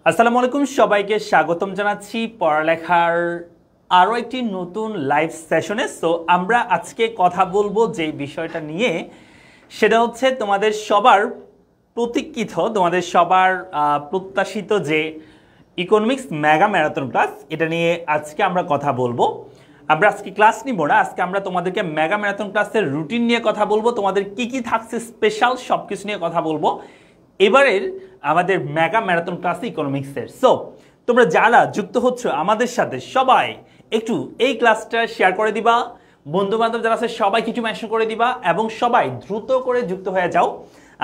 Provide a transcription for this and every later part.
আসসালামু আলাইকুম, সবাইকে স্বাগতম জানাচ্ছি পড়ালেখার আরও একটি নতুন লাইভ সেশনে। সো আমরা আজকে কথা বলবো যে বিষয়টা নিয়ে, সেটা হচ্ছে তোমাদের সবার প্রতীক্ষিত, তোমাদের সবার প্রত্যাশিত যে ইকোনমিক্স মেগা ম্যারাথন ক্লাস, এটা নিয়ে আজকে আমরা কথা বলবো। আমরা আজকে ক্লাস নিব না, আজকে আমরা তোমাদেরকে মেগা ম্যারাথন ক্লাসের রুটিন নিয়ে কথা বলবো, তোমাদের কি কি থাকছে স্পেশাল সব কিছু নিয়ে কথা বলবো এবারের আমাদের মেগা ম্যারাথন ক্লাস ইকোনমিক্সের। সো তোমরা যারা যুক্ত হচ্ছ আমাদের সাথে সবাই একটু এই ক্লাসটা শেয়ার করে দিবা, বন্ধু বান্ধব যারা আছে সবাই কিছু মেনশন করে দিবা এবং সবাই দ্রুত করে যুক্ত হয়ে যাও।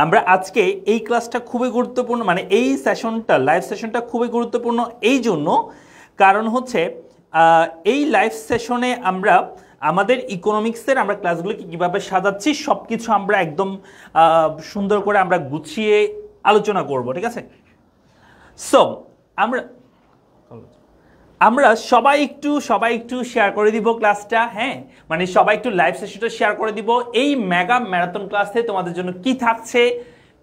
আমরা আজকে এই ক্লাসটা খুবই গুরুত্বপূর্ণ, মানে এই সেশনটা লাইভ সেশনটা খুবই গুরুত্বপূর্ণ এই জন্য, কারণ হচ্ছে এই লাইভ সেশনে আমরা আমাদের ইকোনমিক্সের আমরা ক্লাসগুলোকে কীভাবে সাজাচ্ছি সব কিছু আমরা একদম সুন্দর করে আমরা গুছিয়ে আলোচনা করব, ঠিক আছে? সো আমরা সবাই একটু শেয়ার করে দিব ক্লাসটা, হ্যাঁ, মানে সবাই একটু লাইভ সেশনটা শেয়ার করে দিব। এই মেগা ম্যারাথন ক্লাসে তোমাদের জন্য কি থাকছে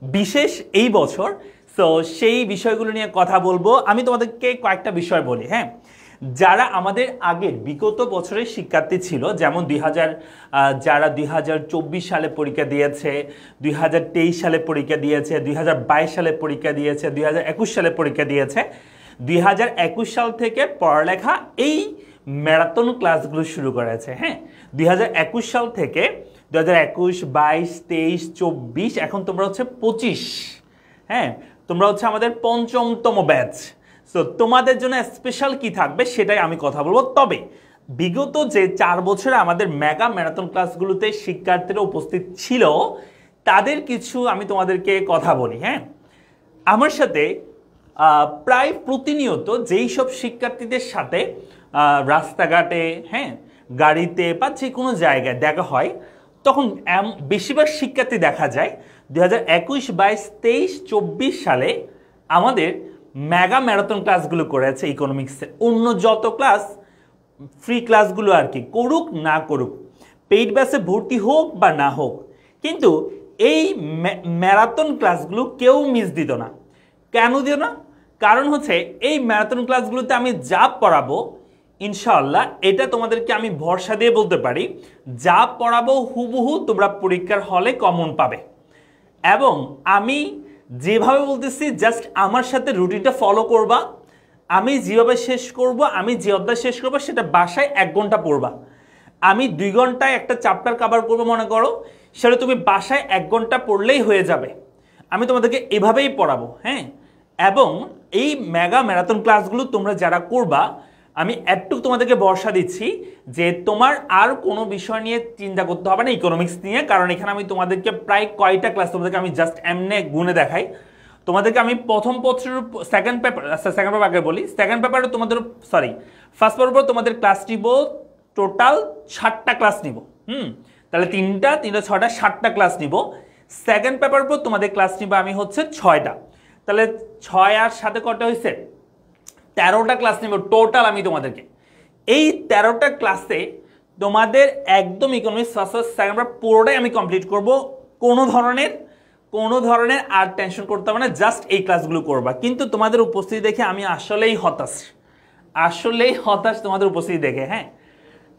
বিশেষ এই বছর, সো সেই বিষয়গুলো নিয়ে কথা বলবো। আমি তোমাদেরকে কয়েকটা বিষয় বলি, হ্যাঁ। যারা আমাদের আগের বিগত বছরের শিক্ষার্থী ছিল, যেমন যারা 2024 সালে পরীক্ষা দিয়েছে, 2023 সালে পরীক্ষা দিয়েছে, 2022 সালে পরীক্ষা দিয়েছে, 2021 সালে পরীক্ষা দিয়েছে, 2021 সাল থেকে পড়ালেখা এই ম্যারাথন ক্লাসগুলো শুরু করেছে, হ্যাঁ। 2021 সাল থেকে 2021, 22, 23, 24, এখন তোমরা হচ্ছে 25, হ্যাঁ, তোমরা হচ্ছে আমাদের পঞ্চমতম ব্যাচ। সো তোমাদের জন্য স্পেশাল কি থাকবে সেটাই আমি কথা বলবো। তবে বিগত যে 4 বছরে আমাদের মেগা ম্যারাথন ক্লাসগুলোতে শিক্ষার্থীরা উপস্থিত ছিল তাদের কিছু আমি তোমাদেরকে কথা বলি, হ্যাঁ। আমার সাথে প্রায় প্রতিনিয়ত যেই সব শিক্ষার্থীদের সাথে রাস্তাঘাটে, হ্যাঁ, গাড়িতে বা যে কোনো জায়গায় দেখা হয়, তখন বেশিরভাগ শিক্ষার্থী দেখা যায় 2021, 22, 23, 24 সালে আমাদের মেগা ম্যারাথন ক্লাসগুলো করেছে ইকোনমিক্সের। অন্য যত ক্লাস ফ্রি ক্লাসগুলো আর কি করুক না করুক, পেইড ব্যাচে ভর্তি হোক বা না হোক, কিন্তু এই ম্যারাথন ক্লাসগুলো কেউ মিস দিত না। কেন দিও না? কারণ হচ্ছে এই ম্যারাথন ক্লাসগুলোতে আমি যা পড়াবো ইনশাআল্লাহ, এটা তোমাদেরকে আমি ভরসা দিয়ে বলতে পারি, যা পড়াবো হুবহু তোমরা পরীক্ষার হলে কমন পাবে। এবং আমি যেভাবে বলতেছি জাস্ট আমার সাথে রুটিনটা ফলো করবা। আমি যেভাবে শেষ করব, আমি যে অধ্যায় শেষ করবো সেটা বাসায় 1 ঘন্টা পড়বা। আমি 2 ঘন্টায় একটা চ্যাপ্টার কভার করবো মনে করো, সেটা তুমি বাসায় 1 ঘন্টা পড়লেই হয়ে যাবে। আমি তোমাদেরকে এভাবেই পড়াবো, হ্যাঁ। এবং এই মেগা ম্যারাথন ক্লাসগুলো তোমরা যারা করবা, আমি একটু তোমাদেরকে ভরসা দিচ্ছি যে তোমার আর কোনো বিষয় নিয়ে চিন্তা করতে হবে না ইকোনমিক্স নিয়ে, কারণ এখানে আমি তোমাদেরকে প্রায় কয়টা ক্লাস তোমাদেরকে আমি জাস্ট এমনি গুনে দেখাই। তোমাদেরকে আমি প্রথম পত্রের সেকেন্ড পেপার আগে বলি, সেকেন্ড পেপারে তোমাদের ফার্স্ট পেপারের উপর তোমাদের ক্লাস নিব টোটাল 7টা ক্লাস নিব, তাহলে 3টা 6টা 7টা ক্লাস নিব। সেকেন্ড পেপারের উপর তোমাদের ক্লাস নিব আমি হচ্ছে 6টা, তাহলে 6 আর 7 কটা হয়েছে 13টা ক্লাস নেব টোটাল আমি তোমাদেরকে। এই 13টা ক্লাসে তোমাদের একদম ইকোনমিক্স ফার্স্ট সেকেন্ড পেপার পুরোটাই আমি কমপ্লিট করব। কোনো ধরনের আর টেনশন করতে হবে না, জাস্ট এই ক্লাসগুলো করবা। কিন্তু তোমাদের উপস্থিতি দেখে আমি আসলেই হতাশ তোমাদের উপস্থিতি দেখে, হ্যাঁ।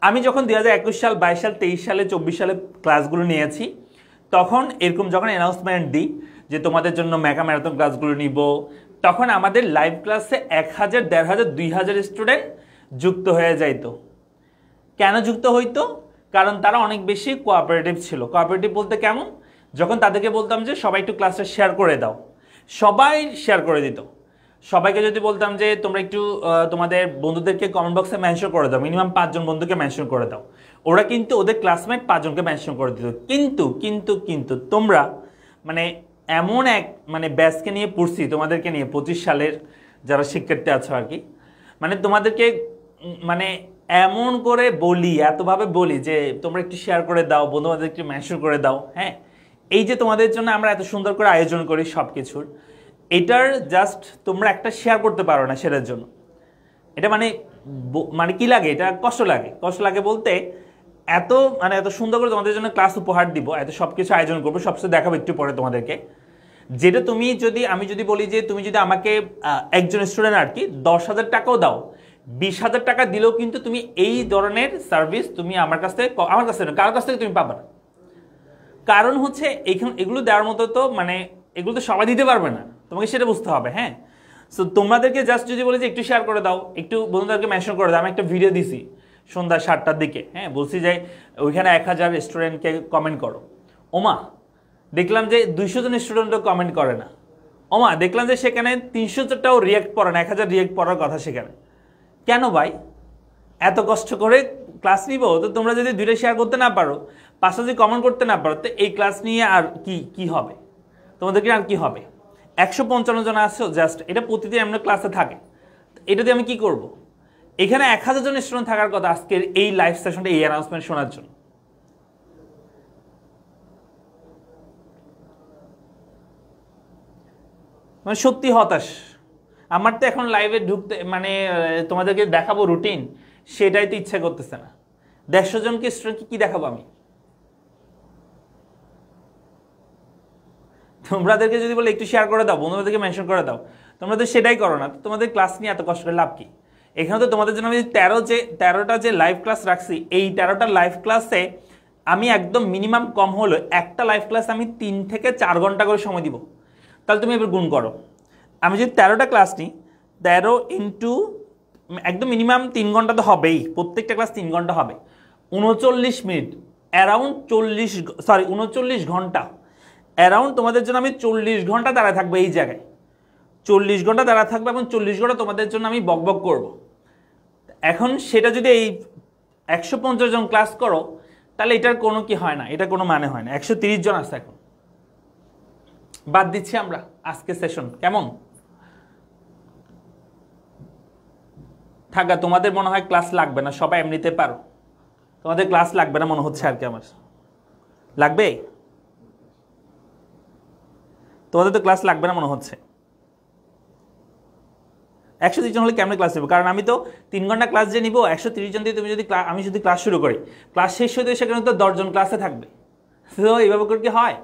আমি যখন 2021 সাল, 22 সাল, 23 সালে, 24 সালে ক্লাসগুলো নিয়েছি, তখন এরকম যখন অ্যানাউন্সমেন্ট দিই যে তোমাদের জন্য মেগা ম্যারাথন ক্লাসগুলো নিব, তখন আমাদের লাইভ ক্লাসে 1000, 1500, 2000 স্টুডেন্ট যুক্ত হয়ে যাইতো। কেন যুক্ত হইতো? কারণ তারা অনেক বেশি কোঅপারেটিভ ছিল। কোঅপারেটিভ বলতে কেমন? যখন তাদেরকে বলতাম যে সবাই একটু ক্লাসটা শেয়ার করে দাও, সবাই শেয়ার করে দিত। সবাইকে যদি বলতাম যে তোমরা একটু তোমাদের বন্ধুদেরকে কমেন্ট বক্সে মেনশন করে দাও, মিনিমাম 5 জন বন্ধুকে মেনশন করে দাও, ওরা কিন্তু ওদের ক্লাসমেট 5 জনকে মেনশন করে দিত। কিন্তু তোমরা মানে এমন এক ব্যাচকে নিয়ে পড়ছি, তোমাদেরকে নিয়ে 25 সালের যারা শিক্ষার্থী আছো আর কি, মানে তোমাদেরকে এমন করে বলি, এতভাবে বলি যে তোমরা একটু শেয়ার করে দাও, বন্ধু বান্ধবদের একটু মেনশন করে দাও, হ্যাঁ। এই যে তোমাদের জন্য আমরা এত সুন্দর করে আয়োজন করি সব কিছুর, এটার জাস্ট তোমরা একটা শেয়ার করতে পারো না, সেটার জন্য এটা কি লাগে, এটা কষ্ট লাগে বলতে এত সুন্দর করে তোমাদের জন্য ক্লাস উপহার দিব, এত সবকিছু আয়োজন করবো, সবকিছু দেখাবো একটু পরে তোমাদেরকে। যেটা তুমি যদি আমি যদি বলি যে তুমি যদি আমাকে একজন স্টুডেন্ট আর কি 10,000 টাকাও দাও, 20,000 টাকা দিলেও কিন্তু তুমি এই ধরনের সার্ভিস তুমি আমার কাছ থেকে কারোর কাছ থেকে তুমি পাবে না। কারণ হচ্ছে এগুলো দেওয়ার মতো তো মানে এগুলো তো সবাই দিতে পারবে না, তোমাকে সেটা বুঝতে হবে। হ্যাঁ, সো তোমাদেরকে জাস্ট যদি বলি যে একটু শেয়ার করে দাও, একটু বন্ধুদেরকে মেনশন করে দাও। আমি একটা ভিডিও দিছি সন্ধ্যা 7টার দিকে, হ্যাঁ, বলছি যে ওইখানে 1000 স্টুডেন্টকে কমেন্ট করো। ওমা দেখলাম যে 200 জন স্টুডেন্টও কমেন্ট করে না। ওমা দেখলাম যে সেখানে 300টাও রিয়েক্ট পড়ে না, 1000 রিয়েক্ট পড়ার কথা সেখানে। কেন ভাই এত কষ্ট করে ক্লাস নিব, তো তোমরা যদি 2টা শেয়ার করতে না পারো, 5টা যদি কমেন্ট করতে না পারো, তো এই ক্লাস নিয়ে আর কি হবে তোমাদেরকে? আর কি হবে? 155 জন আসছো জাস্ট, এটা প্রতিদিন এমন ক্লাসে থাকে, এটা দিয়ে আমি কি করব? এখানে 1000 জন স্টুডেন্ট থাকার কথা আজকের এই লাইভ সেশনটা, এই অ্যানাউন্সমেন্ট শোনার জন্য। মানে সত্যি হতাশ। আমার তো এখন লাইভে ঢুকতে মানে তোমাদেরকে দেখাবো রুটিন, সেটাই তো ইচ্ছা করতেছে না। 150 জনকে স্টুডেন্টকে কি দেখাবো আমি? তোমাদেরকে যদি বলে একটু শেয়ার করে দাও, বন্ধুদেরকে মেনশন করে দাও, তোমরা তো সেটাই করো না। তোমাদের ক্লাস নিয়ে এত কষ্ট করে লাভ কি? এখানে তো তোমাদের জন্য আমি 13টা যে লাইভ ক্লাস রাখছি, এই 13টা লাইভ ক্লাসে আমি একদম মিনিমাম কম হলো একটা লাইভ ক্লাস আমি 3 থেকে 4 ঘন্টা করে সময় দিব। তাহলে তুমি এবার গুণ করো, আমি যদি 13টা ক্লাস নিই, 13 ইন্টু একদম মিনিমাম 3 ঘন্টা তো হবেই, প্রত্যেকটা ক্লাস 3 ঘন্টা হবে, 39 মিনিট, অ্যারাউন্ড 39 ঘন্টা। অ্যারাউন্ড তোমাদের জন্য আমি 40 ঘন্টা দাঁড়ায় থাকবো এই জায়গায়, 40 ঘন্টা দাঁড়ায় থাকবো এবং 40 ঘন্টা তোমাদের জন্য আমি বকবক করব। এখন সেটা যদি এই 150 জন ক্লাস করো, তাহলে এটার কোনো কি হয় না, এটা কোনো মানে হয় না। 130 জন আছে এখন, বাদ দিচ্ছি আমরা আজকে সেশন। কেমন থাকা? তোমাদের মনে হয় ক্লাস লাগবে না, সবাই এমনিতে পারো, তোমাদের ক্লাস লাগবে না মনে হচ্ছে আর কি। আমার লাগবে? তোমাদের তো ক্লাস লাগবে না মনে হচ্ছে। 130 জন হলে কেমন ক্লাস নেবো? কারণ আমি তো 3 ঘন্টা ক্লাস যে নিবো, 130 জন দিয়ে তুমি যদি আমি যদি ক্লাস শুরু করি, ক্লাস শেষ হতে সেখানে তো 10 জন ক্লাসে থাকবে। তো এইভাবে করে কি হয়?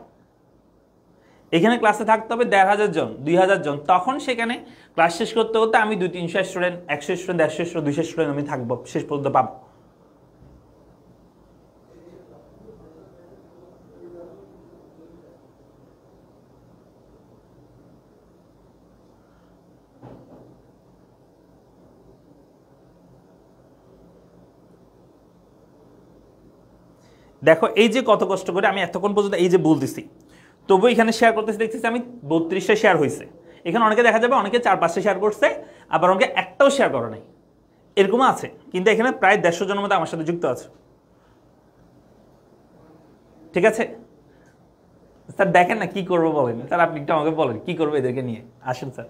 এখানে ক্লাসে থাকতে হবে 1500 জন, 2000 জন, তখন সেখানে ক্লাস শেষ করতে করতে আমি 200-300 স্টুডেন্ট, 100 স্টুডেন্ট, 150 স্টুডেন্ট, 200 স্টুডেন্ট আমি থাকবো, শেষ পর্যন্ত পাবো। দেখো এই যে কত কষ্ট করে আমি এতক্ষণ পর্যন্ত এই যে বলতেছি, তবু এখানে শেয়ার করতেছি, দেখতেছি আমি 32টা শেয়ার হয়েছে। এখানে অনেকে দেখা যাবে অনেকে 4-5টা শেয়ার করছে, আবার অনেকে একটাও শেয়ার করে নাই, এরকমও আছে। কিন্তু এখানে প্রায় 150 জনের মধ্যে আমার সাথে যুক্ত আছে। ঠিক আছে স্যার, দেখেন না কি করবো বলেন স্যার, আপনি একটু আমাকে বলেন কি করবো এদেরকে নিয়ে। আসেন স্যার,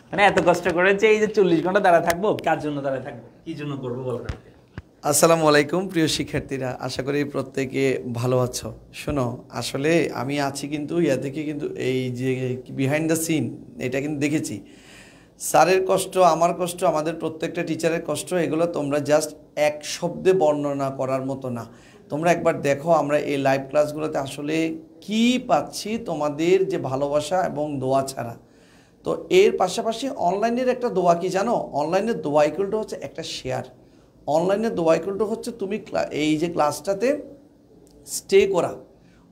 মানে এত কষ্ট করেছে এই যে 40 ঘন্টা দাঁড়ায় থাকবো, কার জন্য দাঁড়ায় থাকবো, কি জন্য করবো বলেন আমাকে। আসসালামু আলাইকুম প্রিয় শিক্ষার্থীরা, আশা করি প্রত্যেকে ভালো আছো। শোনো, আসলে আমি আছি কিন্তু ইয়া থেকে কিন্তু এই যে বিহাইন্ড দ্য সিন এটা কিন্তু দেখেছি। স্যারের কষ্ট, আমার কষ্ট, আমাদের প্রত্যেকটা টিচারের কষ্ট, এগুলো তোমরা জাস্ট এক শব্দে বর্ণনা করার মতো না। তোমরা একবার দেখো আমরা এই লাইভ ক্লাসগুলোতে আসলে কি পাচ্ছি, তোমাদের যে ভালোবাসা এবং দোয়া ছাড়া। তো এর পাশাপাশি অনলাইনের একটা দোয়া কি জানো? অনলাইনের দোয়া ইকুয়ালটা হচ্ছে একটা শেয়ার। অনলাইনের দোয়া ইকুয়ালটা হচ্ছে তুমি এই যে ক্লাসটাতে স্টে করা।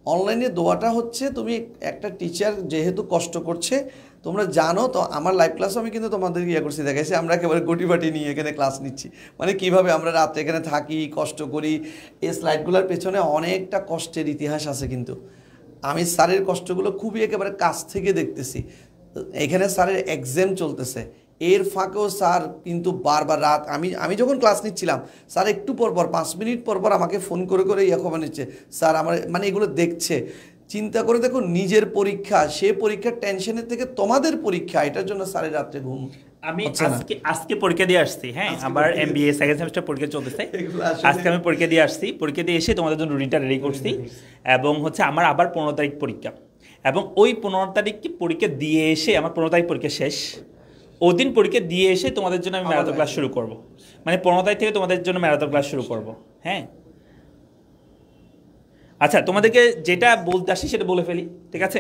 অনলাইনের দোয়াটা হচ্ছে তুমি একটা টিচার যেহেতু কষ্ট করছে, তোমরা জানো তো আমার লাইভ ক্লাসও আমি কিন্তু তোমাদের ইয়ে করছি, দেখাইছি আমরা একেবারে গটিবাটি নিয়ে এখানে ক্লাস নিচ্ছি, মানে কীভাবে আমরা রাত্রে এখানে থাকি, কষ্ট করি। এই স্লাইডগুলোর পেছনে অনেকটা কষ্টের ইতিহাস আছে, কিন্তু আমি স্যারের কষ্টগুলো খুবই একেবারে কাছ থেকে দেখতেছি। এখানে স্যারের এক্সাম চলতেছে, এর ফাঁকেও স্যার কিন্তু বারবার রাত আমি যখন ক্লাস নিচ্ছিলাম, স্যার একটু পরপর 5 মিনিট পরপর আমাকে ফোন করে করে খবর নিচ্ছে, স্যার আমার মানে এগুলো দেখছে। চিন্তা করে দেখো, নিজের পরীক্ষা, সে পরীক্ষার টেনশনের থেকে তোমাদের পরীক্ষা, এটার জন্য স্যারের রাত্রে ঘুম। আমি আজকে পরীক্ষা দিয়ে আসছি, হ্যাঁ আমার এমবিএ সেকেন্ড সেমিস্টার পরীক্ষা চলতেছে। আজকে আমি পরীক্ষা দিয়ে আসছি, পরীক্ষা দিয়ে এসে তোমাদের জন্য রুটিনটা রেডি করছি, এবং হচ্ছে আমার আবার 15 তারিখ পরীক্ষা, এবং ওই 15 তারিখকে পরীক্ষা দিয়ে এসে আমার 15 তারিখ পরীক্ষা শেষ, ওই দিন পরীক্ষা দিয়ে এসে তোমাদের জন্য আমি ম্যারাথন ক্লাস শুরু করব। মানে 15 তারিখ থেকে তোমাদের জন্য ম্যারাথন ক্লাস শুরু করব। হ্যাঁ, আচ্ছা তোমাদেরকে যেটা বলতে আসি সেটা বলে ফেলি, ঠিক আছে?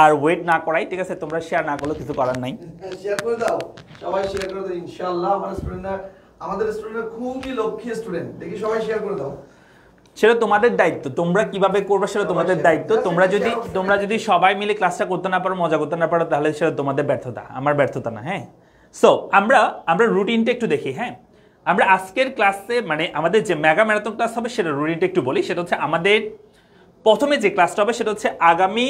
আর ওয়েট না করাই, ঠিক আছে? তোমরা শেয়ার না করলে কিছু করার নাই। শেয়ার করে দাও, সবাই শেয়ার করে দাও ইনশাআল্লাহ। আমাদের স্টুডেন্টরা খুবই লক্ষ্মী স্টুডেন্ট, দেখি সবাই শেয়ার করে দাও। সেটা তোমাদের দায়িত্ব, তোমরা কিভাবে করবে সেটা তোমাদের দায়িত্ব। তোমরা যদি সবাই মিলে ক্লাসটা করতে না পারো, মজা করতে না পারো, তাহলে সেটা তোমাদের ব্যর্থতা, আমার ব্যর্থতা না। হ্যাঁ, সো আমরা রুটিনটা একটু দেখি। হ্যাঁ, আমরা আজকের ক্লাসে মানে আমাদের যে মেগা ম্যারাথন ক্লাস হবে সেটা রুটিনটা একটু বলি। সেটা হচ্ছে আমাদের প্রথমে যে ক্লাসটা হবে সেটা হচ্ছে আগামী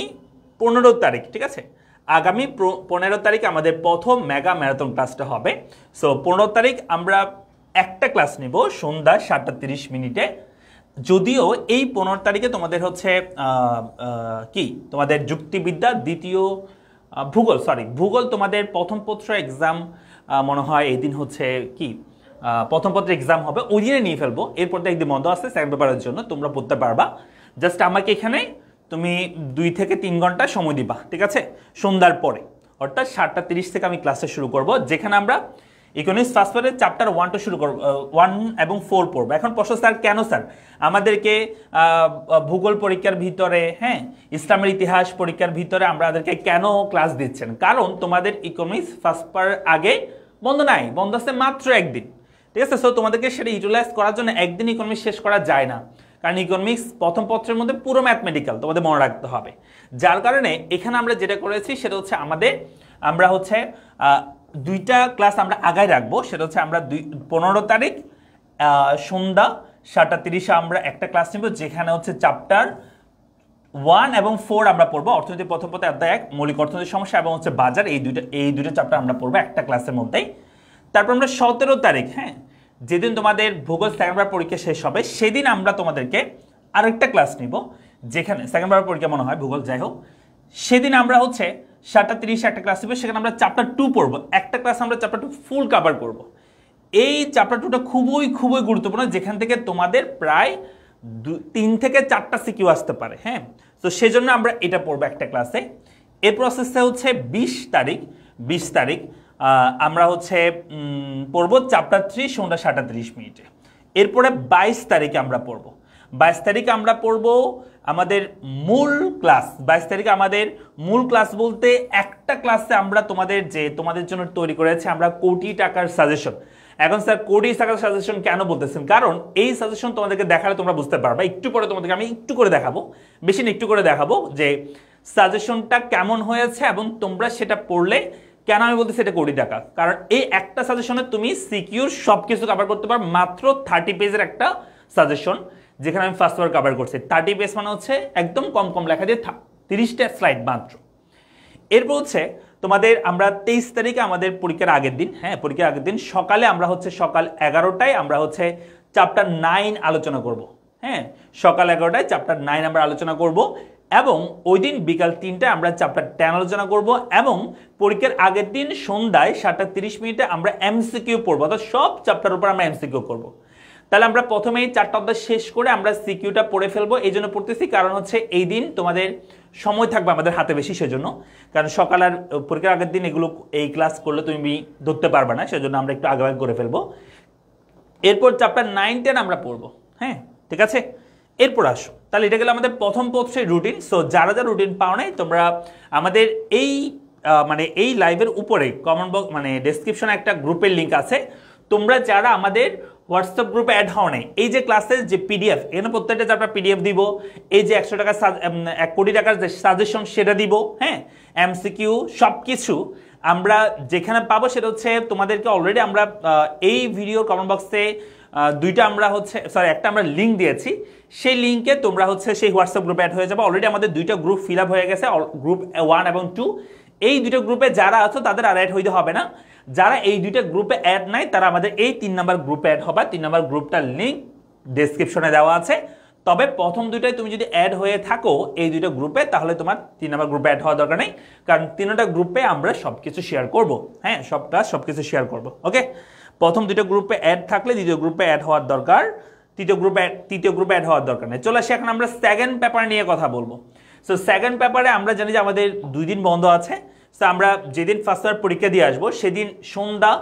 15 তারিখ, ঠিক আছে? আগামী 15 তারিখ আমাদের প্রথম মেগা ম্যারাথন ক্লাসটা হবে। সো 15 তারিখ আমরা একটা ক্লাস নিব সন্ধ্যা 7:30 যদিও এই 15 তারিখে তোমাদের হচ্ছে কি তোমাদের যুক্তিবিদ্যা, দ্বিতীয় ভূগোল তোমাদের প্রথম পত্র এক্সাম মনে হয় এই দিন হচ্ছে কি প্রথম পত্রের এক্সাম হবে, ওই দিনে নিয়ে ফেলবো। এরপর তো একদিন বন্ধ আছে সেকেন্ড পেপারের জন্য, তোমরা পড়তে পারবা। জাস্ট আমাকে এখানে তুমি 2 থেকে 3 ঘন্টা সময় দিবা, ঠিক আছে? সন্ধ্যার পরে অর্থাৎ 7:30 থেকে আমি ক্লাসটা শুরু করব, যেখানে আমরা ইকোনমিক্স ফার্স্ট পেপারের চ্যাপ্টার 1 শুরু করব, 1 এবং 4 পড়বো। এখন প্রশ্ন, স্যার কেন স্যার আমাদেরকে ভূগোল পরীক্ষার ভিতরে, হ্যাঁ, ইসলামের ইতিহাস পরীক্ষার ভিতরে আমাদেরকে কেন ক্লাস দিচ্ছেন? কারণ তোমাদের ইকোনমিক্স ফার্স্ট পেপারের আগে বন্ধ নাই, বন্ধ আছে মাত্র একদিন, ঠিক আছে? সো তোমাদেরকে সেটা ইউটিলাইজ করার জন্য একদিন ইকোনমিক্স শেষ করা যায় না, কারণ ইকোনমিক্স প্রথম পত্রের মধ্যে পুরো ম্যাথমেটিক্যাল তোমাদের মনে রাখতে হবে। যার কারণে এখানে আমরা যেটা করেছি সেটা হচ্ছে আমরা হচ্ছে 2টা ক্লাস আমরা আগায় রাখবো। সেটা হচ্ছে আমরা 15 তারিখ সন্ধ্যা 7:30 আমরা একটা ক্লাস নিব, যেখানে হচ্ছে চ্যাপ্টার 1 এবং 4 আমরা পড়বো। অর্থনীতি প্রথম পত্র অধ্যায় 1 মৌলিক অর্থনৈতিক সমস্যা এবং হচ্ছে বাজার, এই দুটো চ্যাপ্টার আমরা পড়বো একটা ক্লাসের মধ্যেই। তারপর আমরা 17 তারিখ, হ্যাঁ, যেদিন তোমাদের ভূগোল সেকেন্ড পেপার পরীক্ষা শেষ হবে সেদিন আমরা তোমাদেরকে আরেকটা ক্লাস নিব, যেখানে সেকেন্ড পেপার পরীক্ষা মনে হয় ভূগোল, যাই হোক, সেদিন আমরা হচ্ছে 7:30 একটা ক্লাস নিব, সেখানে আমরা চ্যাপ্টার 2 পড়বো। একটা ক্লাস আমরা চ্যাপ্টার 2 ফুল কভার করব। এই চ্যাপ্টার 2টা খুবই খুবই গুরুত্বপূর্ণ, যেখান থেকে তোমাদের প্রায় 3 থেকে 4টা সিকিউ আসতে পারে। হ্যাঁ, তো সেজন্য আমরা এটা পড়বো একটা ক্লাসে। এর প্রসেসটা হচ্ছে 20 তারিখ আমরা হচ্ছে পড়বো চ্যাপ্টার 3 সন্ধ্যা 7:30। এরপরে 22 তারিখে আমরা পড়বো 22 তারিখে আমরা পড়বো আমাদের মূল ক্লাস। 22 তারিখে আমাদের মূল ক্লাস বলতে একটা ক্লাসে আমরা তোমাদের জন্য তৈরি করেছি আমরা কোটি টাকার সাজেশন। এখন স্যার কোটি টাকার সাজেশন কেন বলতেছেন? কারণ এই সাজেশন তোমাদেরকে দেখালে তোমরা বুঝতে পারবে। একটু পরে তোমাদেরকে আমি একটু করে দেখাবো, বেশি না একটু করে দেখাবো যে সাজেশনটা কেমন হয়েছে এবং তোমরা সেটা পড়লে কেন আমি বলতেছি এটা কোটি টাকা। কারণ এই একটা সাজেশনে তুমি সিকিউর সবকিছু কভার করতে পারো। মাত্র 30 পেজের একটা সাজেশন, যেখানে আমি ফার্স্ট ওয়ার কভার করছি। 30 পেজ মানে হচ্ছে একদম কম লেখা দিয়ে 30টা স্লাইড মাত্র। এরপর হচ্ছে তোমাদের আমরা 23 তারিখে আমাদের পরীক্ষার আগের দিন, হ্যাঁ, পরীক্ষার আগের দিন সকালে আমরা হচ্ছে সকাল 11টায় আমরা হচ্ছে চ্যাপ্টার 9 আলোচনা করব। হ্যাঁ, সকাল 11টায় চ্যাপ্টার 9 আমরা আলোচনা করব এবং ওই দিন বিকাল 3টায় আমরা চ্যাপ্টার 10 আলোচনা করব এবং পরীক্ষার আগের দিন সন্ধ্যায় 7:30 আমরা এমসিকিউ পড়বো, অর্থাৎ সব চ্যাপ্টার উপর আমরা এমসিকিউ করব। তাহলে আমরা প্রথমেই 4টা অধ্যায় শেষ করে আমরা সিকিউটা পড়ে ফেলবো। এই জন্য পড়তেছি কারণ হচ্ছে এই দিন তোমাদের সময় থাকবে আমাদের হাতে বেশি, সেজন্য। কারণ সকাল আর পরীক্ষার আগের দিন এগুলো এই ক্লাস করলে তুমি ধরতে পারবে না, সেজন্য আমরা একটু আগে করে ফেলবো। এরপর চ্যাপ্টার 9, 10 আমরা পড়বো। হ্যাঁ, ঠিক আছে, এরপর আসো। তাহলে এটা গেল আমাদের প্রথম পত্রের রুটিন। সো যারা রুটিন পাও নাই তোমরা আমাদের এই লাইভের উপরে কমেন্ট বক্স ডেসক্রিপশনে একটা গ্রুপের লিঙ্ক আছে। তোমরা যারা আমাদের হোয়াটসঅ্যাপ গ্রুপে অ্যাড হও নাই, এই যে ক্লাসের যে পিডিএফ, এখানে প্রত্যেকটা চ্যাপ্টার পিডিএফ দিব, এই যে 100 টাকা 1 কোটি টাকার যে সাজেশন সেটা দিব, হ্যাঁ, এমসিকিউ সব কিছু আমরা যেখানে পাবো সেটা হচ্ছে তোমাদেরকে অলরেডি আমরা এই ভিডিওর কমেন্ট বক্সে একটা আমরা লিঙ্ক দিয়েছি। সেই লিঙ্কে তোমরা হচ্ছে সেই হোয়াটসঅ্যাপ গ্রুপে অ্যাড হয়ে যাবে। অলরেডি আমাদের 2টা গ্রুপ ফিল আপ হয়ে গেছে, গ্রুপ 1 এবং 2। এই 2টা গ্রুপে যারা আছো তাদের আর অ্যাড হইতে হবে না। যারা এই 2টা গ্রুপে অ্যাড নাই তারা আমাদের এই 3 নাম্বার গ্রুপে অ্যাড হবে। 3 নাম্বার গ্রুপটার লিঙ্ক ডেসক্রিপশনে দেওয়া আছে। তবে প্রথম 2টায় তুমি যদি অ্যাড হয়ে থাকো এই 2টা গ্রুপে, তাহলে তোমার 3 নাম্বার গ্রুপে অ্যাড হওয়ার দরকার নেই, কারণ 3টা গ্রুপে আমরা সবকিছু শেয়ার করব। হ্যাঁ, সবকিছু শেয়ার করব। ওকে, প্রথম 2টা গ্রুপে অ্যাড থাকলে দ্বিতীয় গ্রুপে অ্যাড হওয়ার দরকার, তৃতীয় গ্রুপে অ্যাড হওয়ার দরকার নেই। চলে আসি এখন আমরা সেকেন্ড পেপার নিয়ে কথা বলবো। সো সেকেন্ড পেপারে আমরা জানি যে আমাদের 2 দিন বন্ধ আছে। সো আমরা যেদিন ফার্স্ট পেপার পরীক্ষা দিয়ে আসবো সেদিন সন্ধ্যা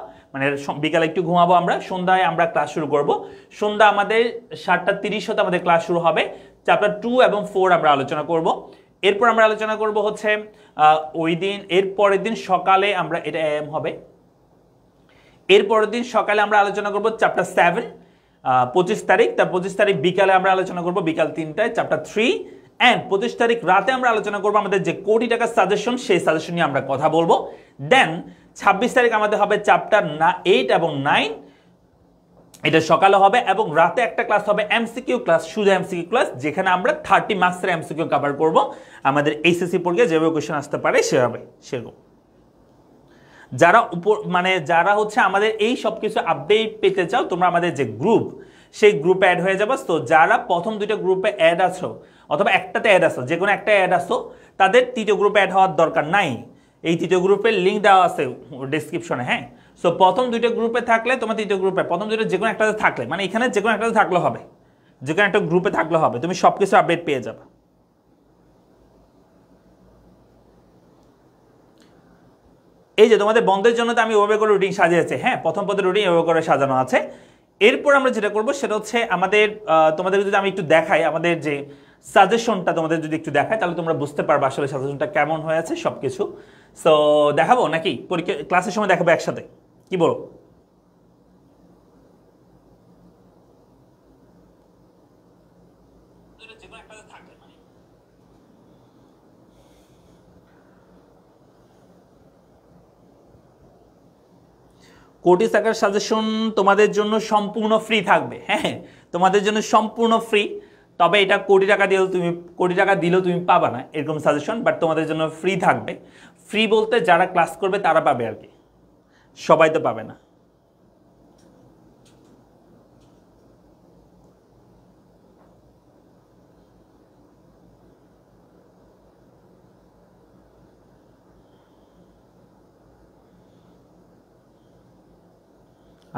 বিকালে একটু ঘুমাবো আমরা, সন্ধ্যায় আমরা ক্লাস শুরু করব। সন্ধ্যা আমাদের 7:30 হতে আমাদের ক্লাস শুরু হবে। চ্যাপ্টার 2 এবং 4 আমরা আলোচনা করব। এরপর আমরা আলোচনা করব হচ্ছে ওই দিন এর পরের দিন সকালে আমরা এটা এম হবে, এর পরের দিন সকালে আমরা আলোচনা করব চ্যাপ্টার 7 25 তারিখ, তার 25 তারিখ বিকালে আমরা আলোচনা করব বিকাল 3টায় চ্যাপ্টার 3 এন্ড 25 তারিখ রাতে আমরা আলোচনা করব আমাদের যে কোটি টাকার সাজেশন, সেই সাজেশন নিয়ে আমরা কথা বলবো। দেন 26 তারিখ আমাদের হবে চ্যাপ্টার 8 এবং 9, এটা সকালে হবে, এবং রাতে একটা ক্লাস হবে এমসিকিউ ক্লাস, শুধু এমসিকিউ ক্লাস, যেখানে আমরা 30 মার্কসের এমসিকিউ কভার করব। আমাদের এইচএসসি পরীক্ষায় যেভাবে কোশ্চেন আসতে পারে সেভাবে, সেরকম যারা যারা হচ্ছে আমাদের এই সব কিছু আপডেট পেতে চাও, তোমরা আমাদের যে গ্রুপ, সেই গ্রুপে অ্যাড হয়ে যাবে। তো যারা প্রথম 2টা গ্রুপে অ্যাড আছো অথবা একটাতে অ্যাড আছো, যে কোনো একটা অ্যাড আসো, তাদের 3য় গ্রুপে অ্যাড হওয়ার দরকার নাই। এই 3য় গ্রুপের লিঙ্ক দেওয়া আছে ডেসক্রিপশনে। হ্যাঁ, সো প্রথম 2টা গ্রুপে থাকলে তোমার 3য় গ্রুপে, প্রথম 2টা যে কোনো একটাতে থাকলে, মানে এখানে যে কোনো একটাতে থাকলে হবে, যে কোনো একটা গ্রুপে থাকলে হবে, তুমি সব কিছু আপডেট পেয়ে যাবে। এই যে তোমাদের বন্ধের জন্য তো আমি ওভাবে করে রুটিন সাজিয়েছি। হ্যাঁ, প্রথম পদের রুটিন ওভাবে করে সাজানো আছে। এরপর আমরা যেটা করব সেটা হচ্ছে আমাদের তোমাদের যদি আমি একটু দেখাই আমাদের যে সাজেশনটা, তোমাদের যদি একটু দেখাই তাহলে তোমরা বুঝতে পারবে আসলে সাজেশনটা কেমন হয়েছে সবকিছু। সো দেখাবো নাকি পরীক্ষা ক্লাসের সময় দেখাবো একসাথে, কি বলো? কোটি টাকার সাজেশন তোমাদের জন্য সম্পূর্ণ ফ্রি থাকবে। হ্যাঁ, তোমাদের জন্য সম্পূর্ণ ফ্রি, তবে এটা কোটি টাকা দিলেও তুমি পাবা না এরকম সাজেশন, বাট তোমাদের জন্য ফ্রি থাকবে। ফ্রি বলতে যারা ক্লাস করবে তারা পাবে আর কি, সবাই তো পাবে না।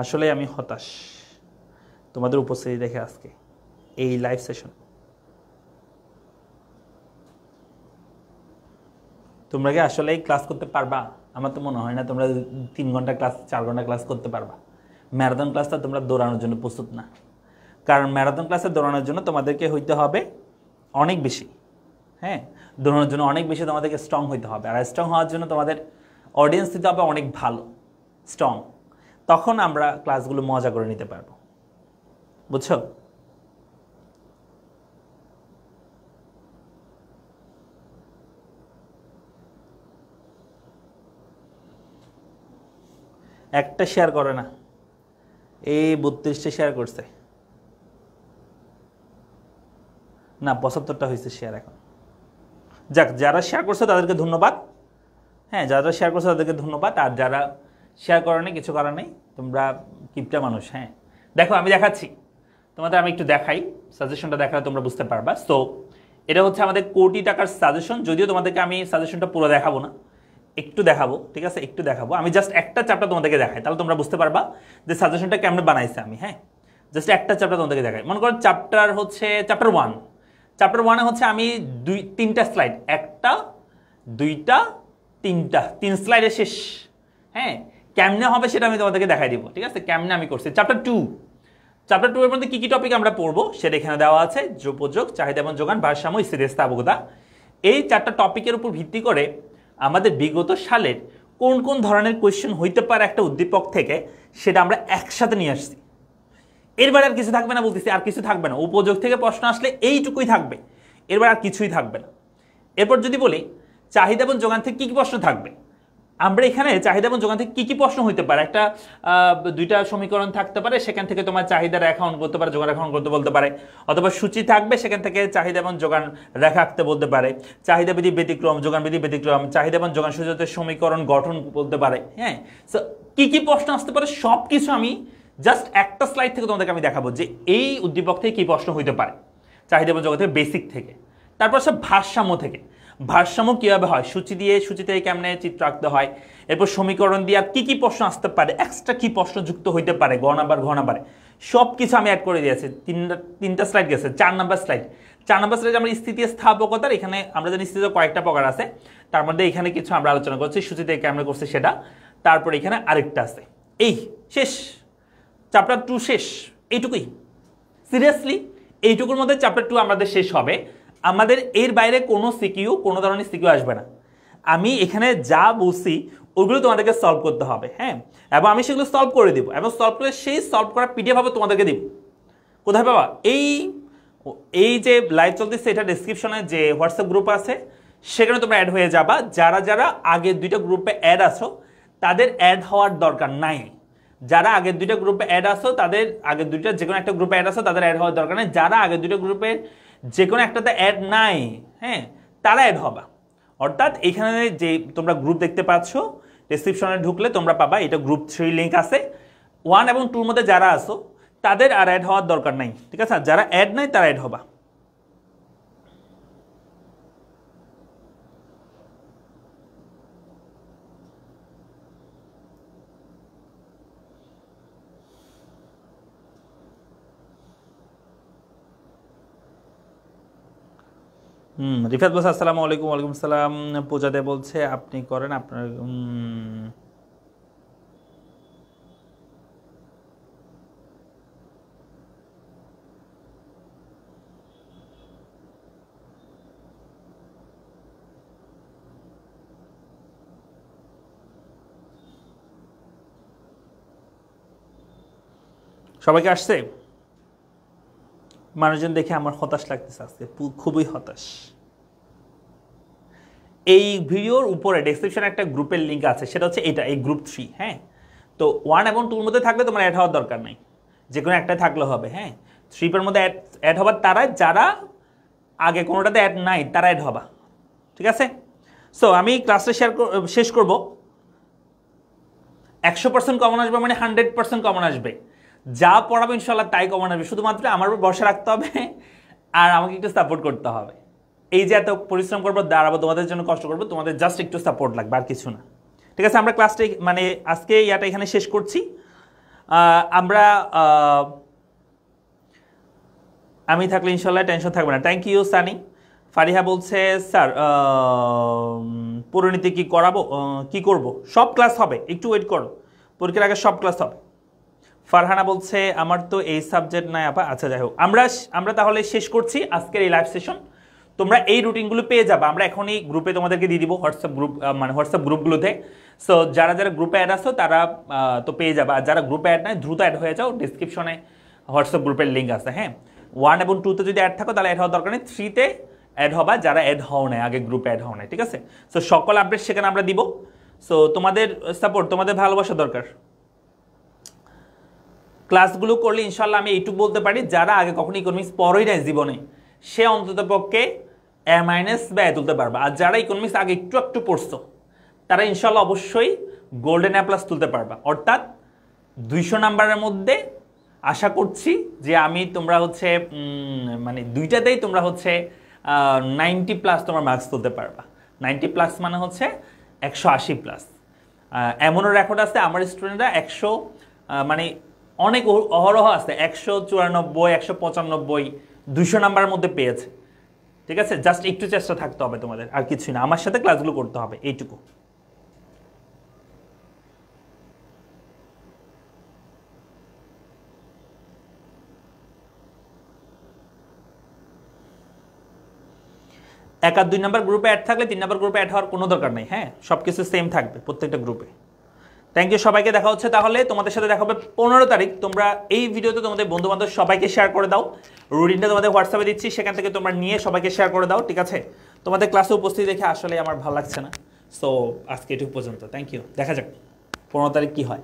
আসলে আমি হতাশ তোমাদের উপস্থিতি দেখে আজকে এই লাইভ সেশন। তোমরা কি আসলে ক্লাস করতে পারবা? আমার তো মনে হয় না তোমরা 3 ঘন্টা ক্লাস 4 ঘন্টা ক্লাস করতে পারবা। ম্যারাথন ক্লাসটা তোমরা দৌড়ানোর জন্য প্রস্তুত না, কারণ ম্যারাথন ক্লাসে দৌড়ানোর জন্য তোমাদেরকে হইতে হবে অনেক বেশি। হ্যাঁ, দৌড়ানোর জন্য অনেক বেশি তোমাদেরকে স্ট্রং হইতে হবে, আর স্ট্রং হওয়ার জন্য তোমাদের অডিয়েন্স দিতে হবে অনেক ভালো স্ট্রং। তখন আমরা ক্লাসগুলো মজা করে নিতে পারবো, বুঝছো? একটা শেয়ার করে না, এই 32টা শেয়ার করছে না, 75টা হয়েছে শেয়ার এখন। যাক, যারা শেয়ার করছে তাদেরকে ধন্যবাদ। হ্যাঁ, যারা শেয়ার করছে তাদেরকে ধন্যবাদ, আর যারা শেয়ার করার নেই কিছু করার নেই, তোমরা কিপটা মানুষ। হ্যাঁ, দেখো আমি দেখাচ্ছি তোমাদের, আমি একটু দেখাই, সাজেশনটা দেখালে তোমরা বুঝতে পারবা। সো এটা হচ্ছে আমাদের কোটি টাকার সাজেশন, যদিও তোমাদেরকে আমি সাজেশনটা পুরো দেখাবো না, একটু দেখাবো, ঠিক আছে? একটু দেখাবো, আমি জাস্ট একটা চ্যাপ্টার তোমাদেরকে দেখাই, তাহলে তোমরা বুঝতে পারবা যে সাজেশনটা কেমন বানাইছে আমি। হ্যাঁ, জাস্ট একটা চ্যাপ্টার তোমাদেরকে দেখাই। মনে করো চ্যাপ্টার হচ্ছে চ্যাপ্টার 1। চ্যাপ্টার 1-এ হচ্ছে আমি 3টা স্লাইড, 1টা 2টা 3টা, 3 স্লাইডে শেষ। হ্যাঁ, কেমনে হবে সেটা আমি তোমাদেরকে দেখাই দিব, ঠিক আছে? কেমনে আমি করছি। চ্যাপ্টার 2 এর মধ্যে কি কি টপিক আমরা পড়বো সেটা এখানে দেওয়া আছে। উপযোগ, চাহিদা এবং যোগান, ভারসাম্য, স্থিতিস্থাপকতা। এই 4টা টপিকের উপর ভিত্তি করে আমাদের বিগত সালের কোন কোন ধরনের কোয়েশ্চেন হইতে পারে একটা উদ্দীপক থেকে, সেটা আমরা একসাথে নিয়ে আসছি। এরবার আর কিছু থাকবে না, বলতেছি আর কিছু থাকবে না। উপযোগ থেকে প্রশ্ন আসলে এইটুকুই থাকবে, এরবার আর কিছুই থাকবে না। এরপর যদি বলি চাহিদা এবং যোগান থেকে কি কি প্রশ্ন থাকবে, আমরা এখানে চাহিদা এবং যোগান থেকে কি কি প্রশ্ন হইতে পারে, একটা 2টা সমীকরণ থাকতে পারে, সেখান থেকে তোমার চাহিদা রেখা অঙ্কন করতে পারে, যোগান রেখা অঙ্কন করতে বলতে পারে, অথবা সূচি থাকবে, সেখান থেকে চাহিদা এবং যোগান রেখা আঁকতে বলতে পারে, চাহিদা বিধি ব্যতিক্রম, যোগান বিধি ব্যতিক্রম, চাহিদা এবং যোগান সূচকের সমীকরণ গঠন বলতে পারে। হ্যাঁ, সো কি কি প্রশ্ন আসতে পারে সব কিছু আমি জাস্ট একটা স্লাইড থেকে তোমাদেরকে আমি দেখাবো যে এই উদ্দীপক থেকে কি প্রশ্ন হইতে পারে, চাহিদা এবং যোগান থেকে, বেসিক থেকে। তারপর সব ভারসাম্য থেকে, ভারসাম্য কীভাবে হয়, সূচি থেকে কেমনে চিত্র আঁকতে হয়, এরপর সমীকরণ দিয়ে আর কি প্রশ্ন আসতে পারে, এক্সট্রা কি প্রশ্ন যুক্ত হইতে পারে, ঘ নাম্বারে সব কিছু আমি অ্যাড করে দিয়েছি। 3টা স্লাইড গেছে। 4 নাম্বার স্লাইড আমরা স্থিতিস্থাপকতার, এখানে আমরা জানি স্থিতি কয়েকটা প্রকার আছে, তার মধ্যে এখানে কিছু আমরা আলোচনা করছি, সূচি থেকে কেমনে করছে সেটা। তারপর এখানে আরেকটা আছে, এই শেষ চ্যাপ্টার 2 শেষ, এইটুকুই। সিরিয়াসলি এইটুকুর মধ্যে চ্যাপ্টার 2 আমাদের শেষ হবে। আমাদের এর বাইরে কোনো সিকিউ, কোনো ধরনের সিকিউ আসবে না। আমি এখানে যা বলছি ওগুলো তোমাদেরকে সলভ করতে হবে, হ্যাঁ, এবং আমি সেগুলো সলভ করে দিব, এবং সলভ করে সেই সলভ করা পিডিএফ হবে তোমাদেরকে দিব। কোথায় পাবা? এই যে লাইভ চলতেছে এটা ডেসক্রিপশনে যে হোয়াটসঅ্যাপ গ্রুপ আছে সেখানে তোমরা অ্যাড হয়ে যাবা। যারা যারা আগের 2টা গ্রুপে অ্যাড আছো তাদের অ্যাড হওয়ার দরকার নাই। যারা আগের 2টা গ্রুপে অ্যাড আছো তাদের, আগের 2টা যে কোনো একটা গ্রুপে অ্যাড আছো তাদের অ্যাড হওয়ার দরকার নেই। যারা আগের 2টা গ্রুপের যে কোনো একটাতে অ্যাড নাই, হ্যাঁ, তারা অ্যাড হবা। অর্থাৎ এখানে যে তোমরা গ্রুপ দেখতে পাচ্ছ ডেসক্রিপশনে ঢুকলে তোমরা পাবা এটা গ্রুপ 3 লিঙ্ক আছে। 1 এবং 2 মধ্যে যারা আছো তাদের আর অ্যাড হওয়ার দরকার নাই, ঠিক আছে? যারা অ্যাড নাই তারা অ্যাড হবা। রিফাত বলছে আসসালামু আলাইকুম। ওয়ালাইকুম আসসালাম। পূজাতে বলছে আপনি করেন আপনার সবাইকে আসছে? মানুষজন দেখে আমার হতাশ লাগতেছে আজকে, খুবই হতাশ। এই ভিডিওর উপরে ডেসক্রিপশনে একটা গ্রুপের লিঙ্ক আছে, সেটা হচ্ছে এটা, এই গ্রুপ 3, হ্যাঁ। তো 1 এবং 2 মধ্যে থাকলে তোমার অ্যাড হওয়ার দরকার নাই, যে কোনো একটাই থাকলে হবে, হ্যাঁ। 3 মধ্যে অ্যাড হবার তারা, যারা আগে কোনোটাতে অ্যাড নাই তারা অ্যাড হবা, ঠিক আছে? সো আমি ক্লাসটা শেষ করব। 100% কমন আসবে মানে 100% কমন আসবে। যা পড়াবো ইনশাল্লাহ তাই কমন আসবে। শুধুমাত্র আমার উপর ভরসা রাখতে হবে আর আমাকে একটু সাপোর্ট করতে হবে। এই যে এত পরিশ্রম করবো, দাঁড়াবো, তোমাদের জন্য কষ্ট করবো, তোমাদের জাস্ট একটু সাপোর্ট লাগবে, আর কিছু না, ঠিক আছে? আমরা ক্লাসটা মানে আজকে ইয়াটা এখানে শেষ করছি। আমি থাকলে ইনশাল্লাহ টেনশন থাকবে না। Thank you Sunny. ফারিহা বলছে স্যার পরিণতি কি করাবো, কি করব? সব ক্লাস হবে, একটু ওয়েট করো, পরীক্ষার আগে সব ক্লাস হবে। ফারহানা বলছে আমার তো এই সাবজেক্ট নাই আপা। আচ্ছা, যাই হোক, আমরা তাহলে শেষ করছি আজকের এই লাইভ সেশন। তোমরা এই রুটিনগুলো পেয়ে যাবে, আমরা এখনই গ্রুপে তোমাদেরকে দিয়ে দিব, হোয়াটসঅ্যাপ গ্রুপ, মানে হোয়াটসঅ্যাপ গ্রুপগুলোতে। সো যারা যারা গ্রুপে অ্যাড আসো তারা তো পেয়ে যাবে, আর যারা গ্রুপে অ্যাড নাই দ্রুত অ্যাড হয়ে যাও, ডিসক্রিপশনে হোয়াটসঅ্যাপ গ্রুপের লিঙ্ক আছে, হ্যাঁ। 1 এবং 2তে যদি অ্যাড থাকো তাহলে অ্যাড হওয়ার দরকার নেই, 3তে অ্যাড হবা যারা অ্যাড হও নাই, আগে গ্রুপে অ্যাড হও নাই, ঠিক আছে? সো সকল আপডেট সেখানে আমরা দিব। সো তোমাদের সাপোর্ট, তোমাদের ভালোবাসা দরকার। ক্লাসগুলো করলে ইনশাল্লাহ আমি এইটুকু বলতে পারি, যারা আগে কখনো ইকোনমিক্স পড়েই নাই জীবনে, সে অন্তত পক্ষে A- বা A তুলতে পারবে। আর যারা ইকোনমিক্স আগে একটু পড়ছো তারা ইনশাল্লাহ অবশ্যই গোল্ডেন A+ তুলতে পারবা। অর্থাৎ 200 নাম্বারের মধ্যে আশা করছি যে আমি তোমরা হচ্ছে মানে 2টাতেই তোমরা হচ্ছে 90+ তোমার মার্কস তুলতে পারবা। 90+ মানে হচ্ছে 180+। এমনও রেকর্ড আছে আমার স্টুডেন্টরা 100 মানে অনেক অহরহ আছে 194, 195, 200 নাম্বারের মধ্যে পেয়েছে, ঠিক আছে? জাস্ট একটু চেষ্টা থাকতে হবে তোমাদের, আর কিছুই না। আমার সাথে ক্লাসগুলো করতে হবে, এইটুকু। এক আর 2 নাম্বার গ্রুপে অ্যাড থাকলে 3 নাম্বার গ্রুপে অ্যাড হওয়ার কোনো দরকার নেই, হ্যাঁ। সব কিছু সেম থাকবে প্রত্যেকটা গ্রুপে। থ্যাংক ইউ সবাইকে। দেখা হচ্ছে তাহলে, তোমাদের সাথে দেখা হবে 15 তারিখ। তোমরা এই ভিডিওতে তোমাদের বন্ধু বান্ধব সবাইকে শেয়ার করে দাও। রুটিনটা তোমাদের হোয়াটসঅ্যাপে দিচ্ছি, সেখান থেকে তোমরা নিয়ে সবাইকে শেয়ার করে দাও, ঠিক আছে? তোমাদের ক্লাসে উপস্থিত দেখে আসলে আমার ভালো লাগছে না। সো আজকে এটুকু পর্যন্ত। Thank you. দেখা যাক 15 তারিখ কি হয়।